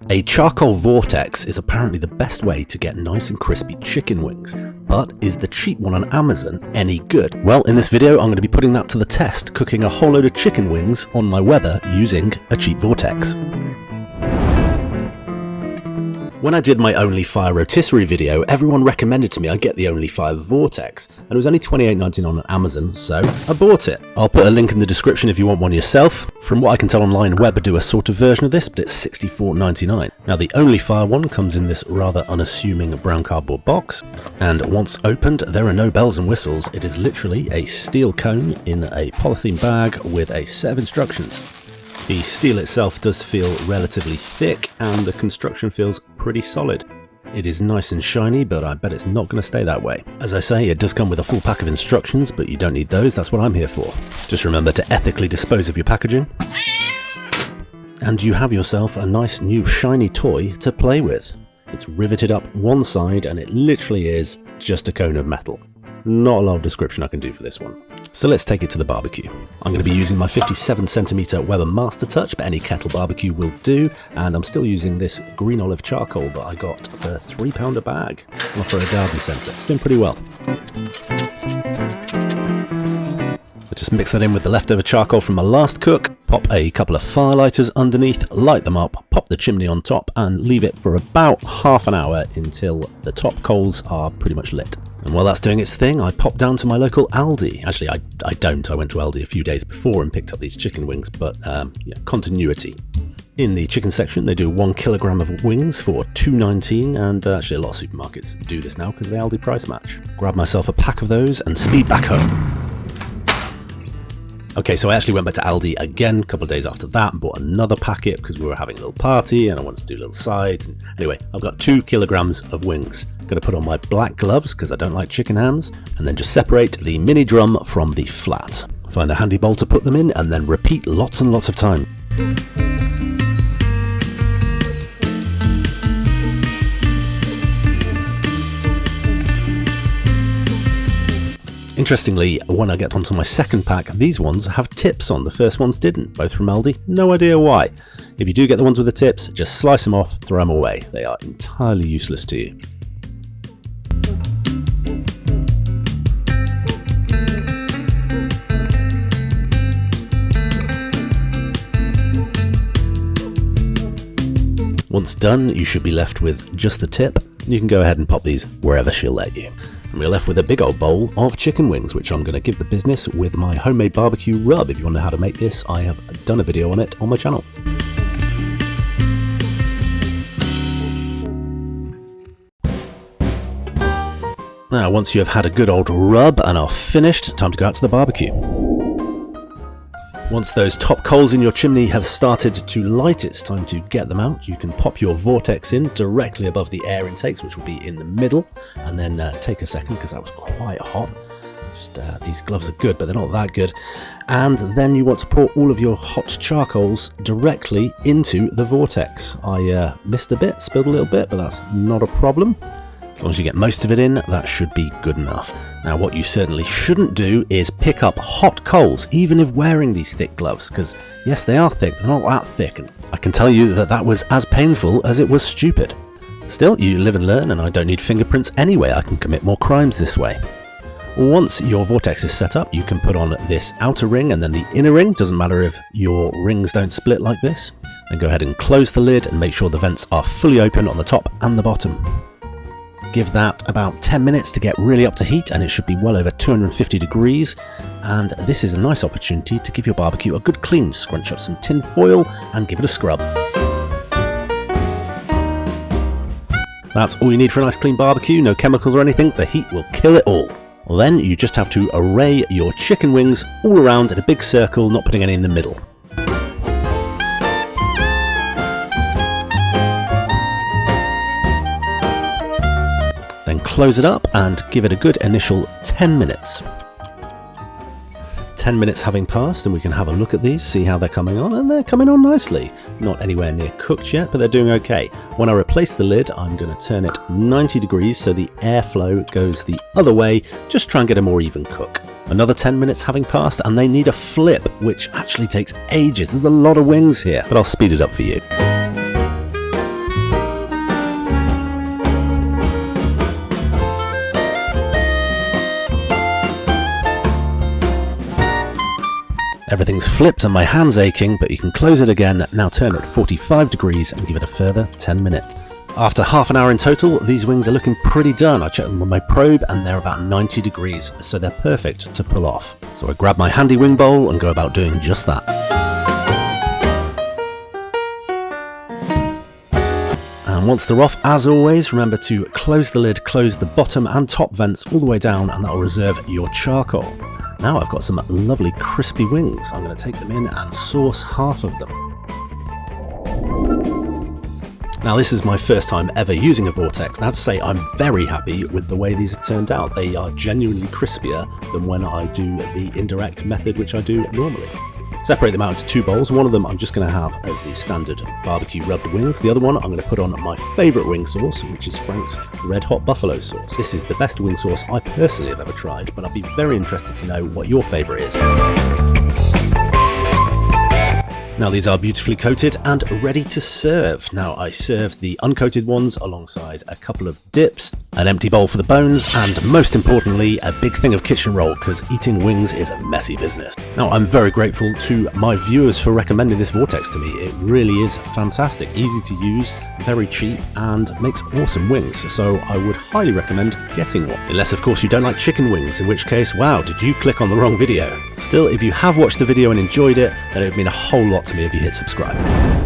A charcoal vortex is apparently the best way to get nice and crispy chicken wings, but is the cheap one on Amazon any good? Well, in this video I'm going to be putting that to the test, cooking a whole load of chicken wings on my Weber using a cheap vortex. When I did my ONLYFIRE rotisserie video, everyone recommended to me I get the ONLYFIRE Vortex, and it was only $28.99 on Amazon, so I bought it. I'll put a link in the description if you want one yourself. From what I can tell online, Weber do a sort of version of this, but it's $64.99. Now the ONLYFIRE one comes in this rather unassuming brown cardboard box, and once opened, there are no bells and whistles. It is literally a steel cone in a polythene bag with a set of instructions. The steel itself does feel relatively thick and the construction feels pretty solid. It is nice and shiny, but I bet it's not going to stay that way. As I say, it does come with a full pack of instructions, but you don't need those, that's what I'm here for. Just remember to ethically dispose of your packaging. And you have yourself a nice new shiny toy to play with. It's riveted up one side and it literally is just a cone of metal. Not a lot of description I can do for this one. So let's take it to the barbecue. I'm going to be using my 57cm Weber Master Touch, but any kettle barbecue will do, and I'm still using this green olive charcoal that I got for £3 a bag, or for a garden centre. It's doing pretty well. I just mix that in with the leftover charcoal from my last cook, pop a couple of firelighters underneath, light them up, pop the chimney on top, and leave it for about half an hour until the top coals are pretty much lit. And while that's doing its thing, I pop down to my local Aldi. Actually, I don't. I went to Aldi a few days before and picked up these chicken wings, but yeah, continuity. In the chicken section, they do 1 kilogram of wings for $2.19, and actually a lot of supermarkets do this now because the Aldi price match. Grab myself a pack of those and speed back home. Okay, so I actually went back to Aldi again a couple of days after that and bought another packet because we were having a little party and I wanted to do little sides. And anyway, I've got 2 kilograms of wings. I'm going to put on my black gloves because I don't like chicken hands, and then just separate the mini drum from the flat. Find a handy bowl to put them in and then repeat lots and lots of time. Interestingly, when I get onto my second pack, these ones have tips on. The first ones didn't, both from Aldi. No idea why. If you do get the ones with the tips, just slice them off, throw them away. They are entirely useless to you. Once done, you should be left with just the tip. You can go ahead and pop these wherever she'll let you. And we're left with a big old bowl of chicken wings, which I'm going to give the business with my homemade barbecue rub. If you want to know how to make this, I have done a video on it on my channel. Now, once you have had a good old rub and are finished, time to go out to the barbecue. Once those top coals in your chimney have started to light, it's time to get them out. You can pop your vortex in directly above the air intakes, which will be in the middle, and then take a second because that was quite hot. Just these gloves are good, but they're not that good. And then you want to pour all of your hot charcoals directly into the vortex. I missed a bit, spilled a little bit, but that's not a problem. As long as you get most of it in, that should be good enough. Now, what you certainly shouldn't do is pick up hot coals, even if wearing these thick gloves, because yes, they are thick, but they're not that thick, and I can tell you that that was as painful as it was stupid. Still, you live and learn, and I don't need fingerprints anyway. I can commit more crimes this way. Once your vortex is set up, you can put on this outer ring and then the inner ring. Doesn't matter if your rings don't split like this. Then go ahead and close the lid and make sure the vents are fully open on the top and the bottom. Give that about 10 minutes to get really up to heat, and it should be well over 250 degrees. And this is a nice opportunity to give your barbecue a good clean. Scrunch up some tin foil and give it a scrub. That's all you need for a nice clean barbecue. No chemicals or anything. The heat will kill it all. Well, then you just have to array your chicken wings all around in a big circle, not putting any in the middle. Then close it up and give it a good initial 10 minutes. 10 minutes having passed, and we can have a look at these, see how they're coming on, and they're coming on nicely. Not anywhere near cooked yet, but they're doing okay. When I replace the lid, I'm going to turn it 90 degrees so the airflow goes the other way. Just try and get a more even cook. Another 10 minutes having passed, and they need a flip, which actually takes ages. There's a lot of wings here, but I'll speed it up for you. Everything's flipped and my hand's aching, but you can close it again, now turn it 45 degrees and give it a further 10 minutes. After half an hour in total, these wings are looking pretty done. I checked them on my probe and they're about 90 degrees, so they're perfect to pull off. So I grab my handy wing bowl and go about doing just that. And once they're off, as always, remember to close the lid, close the bottom and top vents all the way down, and that will reserve your charcoal. Now I've got some lovely crispy wings. I'm going to take them in and sauce half of them. Now this is my first time ever using a Vortex, and I have to say I'm very happy with the way these have turned out. They are genuinely crispier than when I do the indirect method, which I do normally. Separate them out into two bowls. One of them I'm just going to have as the standard barbecue rubbed wings. The other one I'm going to put on my favourite wing sauce, which is Frank's RedHot buffalo sauce. This is the best wing sauce I personally have ever tried, but I'd be very interested to know what your favourite is. Now these are beautifully coated and ready to serve. Now I serve the uncoated ones alongside a couple of dips, an empty bowl for the bones, and most importantly, a big thing of kitchen roll, because eating wings is a messy business. Now I'm very grateful to my viewers for recommending this Vortex to me. It really is fantastic, easy to use, very cheap, and makes awesome wings. So I would highly recommend getting one. Unless of course you don't like chicken wings, in which case, wow, did you click on the wrong video? Still, if you have watched the video and enjoyed it, then it would mean a whole lot to me if you hit subscribe.